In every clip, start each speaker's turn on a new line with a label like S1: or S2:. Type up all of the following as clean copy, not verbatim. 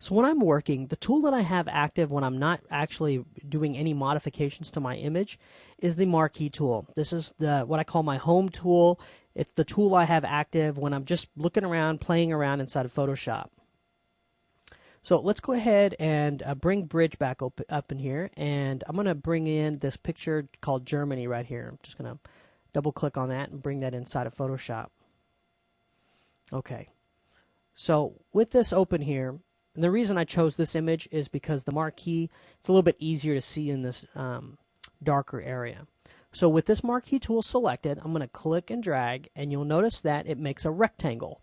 S1: So when I'm working, the tool that I have active when I'm not actually doing any modifications to my image is the marquee tool. This is what I call my home tool. It's the tool I have active when I'm just looking around, playing around inside of Photoshop. So let's go ahead and bring Bridge back up in here, and I'm going to bring in this picture called Germany right here. I'm just going to double click on that and bring that inside of Photoshop. Okay, so with this open here, and the reason I chose this image is because the marquee, it's a little bit easier to see in this darker area. So with this marquee tool selected, I'm going to click and drag, and you'll notice that it makes a rectangle.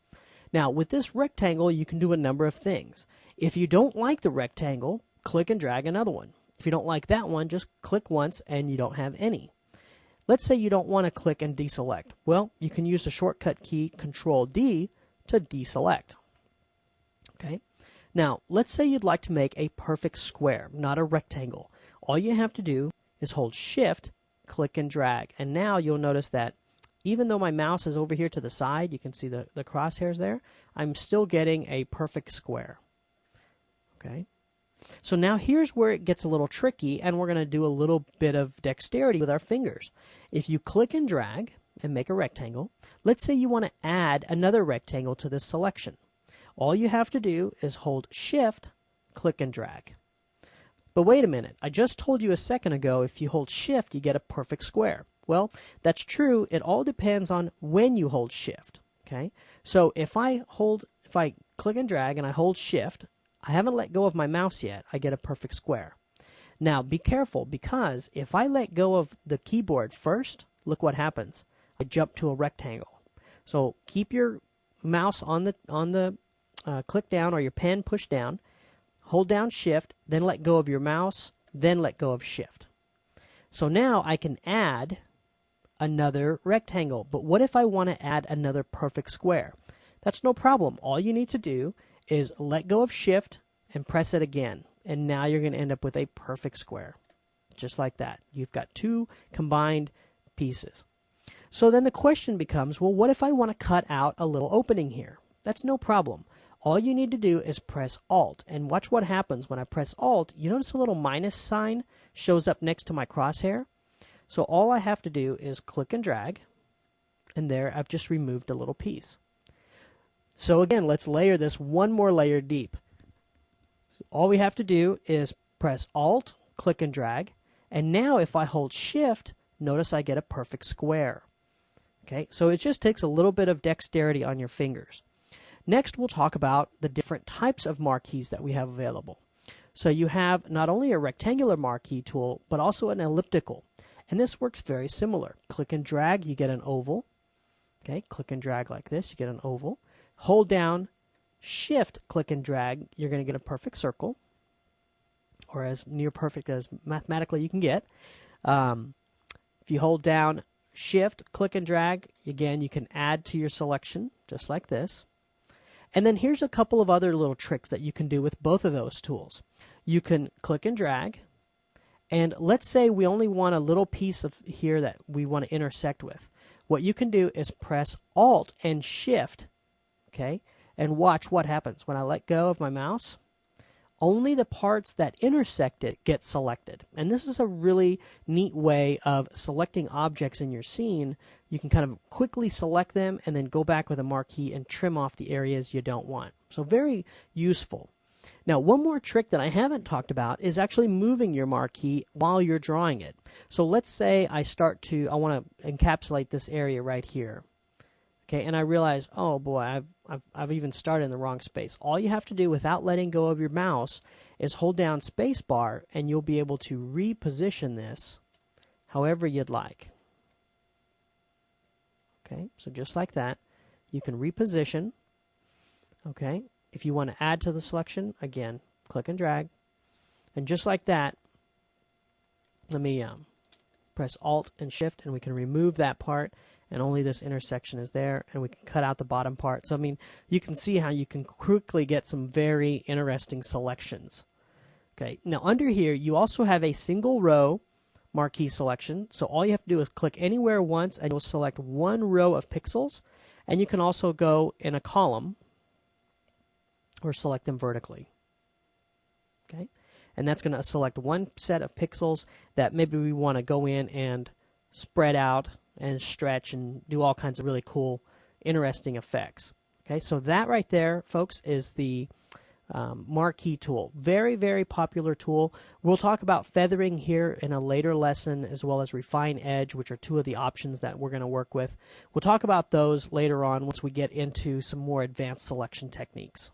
S1: Now with this rectangle, you can do a number of things. If you don't like the rectangle, click and drag another one. If you don't like that one, just click once and you don't have any. Let's say you don't want to click and deselect. Well, you can use the shortcut key Control-D to deselect. Okay. Now, let's say you'd like to make a perfect square, not a rectangle. All you have to do is hold Shift, click and drag. And now you'll notice that even though my mouse is over here to the side, you can see the crosshairs there, I'm still getting a perfect square. Okay. So now here's where it gets a little tricky, and we're going to do a little bit of dexterity with our fingers. If you click and drag and make a rectangle, let's say you want to add another rectangle to this selection. All you have to do is hold Shift, click and drag. But wait a minute, I just told you a second ago if you hold Shift you get a perfect square. Well, that's true. It all depends on when you hold Shift. Okay? So if I click and drag and I hold Shift, I haven't let go of my mouse yet, I get a perfect square. Now be careful, because if I let go of the keyboard first, look what happens. I jump to a rectangle. So keep your mouse on the click down, or your pen pushed down, hold down Shift, then let go of your mouse, then let go of Shift. So now I can add another rectangle. But what if I want to add another perfect square? That's no problem. All you need to do is let go of Shift and press it again. And now you're going to end up with a perfect square. Just like that. You've got two combined pieces. So then the question becomes, well, what if I want to cut out a little opening here? That's no problem. All you need to do is press Alt, and watch what happens when I press Alt. You notice a little minus sign shows up next to my crosshair? So all I have to do is click and drag, and there I've just removed a little piece. So again, let's layer this one more layer deep. All we have to do is press Alt, click and drag, and now if I hold Shift, notice I get a perfect square. Okay, so it just takes a little bit of dexterity on your fingers. Next, we'll talk about the different types of marquees that we have available. So you have not only a rectangular marquee tool, but also an elliptical. And this works very similar. Click and drag, you get an oval. Okay, click and drag like this, you get an oval. Hold down Shift, click and drag, you're going to get a perfect circle, or as near perfect as mathematically you can get. If you hold down Shift, click and drag, again, you can add to your selection, just like this. And then here's a couple of other little tricks that you can do with both of those tools. You can click and drag, and let's say we only want a little piece of here that we want to intersect with. What you can do is press Alt and Shift, okay, and watch what happens. When I let go of my mouse, only the parts that intersect it get selected. And this is a really neat way of selecting objects in your scene. You can kind of quickly select them and then go back with a marquee and trim off the areas you don't want. So very useful. Now, one more trick that I haven't talked about is actually moving your marquee while you're drawing it. So let's say I want to encapsulate this area right here. Okay, and I realize, oh boy, I've even started in the wrong space. All you have to do without letting go of your mouse is hold down space bar, and you'll be able to reposition this however you'd like. Okay, so just like that, you can reposition. Okay, if you want to add to the selection, again, click and drag. And just like that, let me press Alt and Shift, and we can remove that part, and only this intersection is there, and we can cut out the bottom part. So, I mean, you can see how you can quickly get some very interesting selections. Okay, now under here, you also have a single row marquee selection. So all you have to do is click anywhere once, and you'll select one row of pixels. And you can also go in a column or select them vertically. Okay, and that's going to select one set of pixels that maybe we want to go in and spread out and stretch and do all kinds of really cool, interesting effects. Okay, so that right there, folks, is the marquee tool. Very, very popular tool. We'll talk about feathering here in a later lesson, as well as refine edge, which are two of the options that we're going to work with. We'll talk about those later on once we get into some more advanced selection techniques.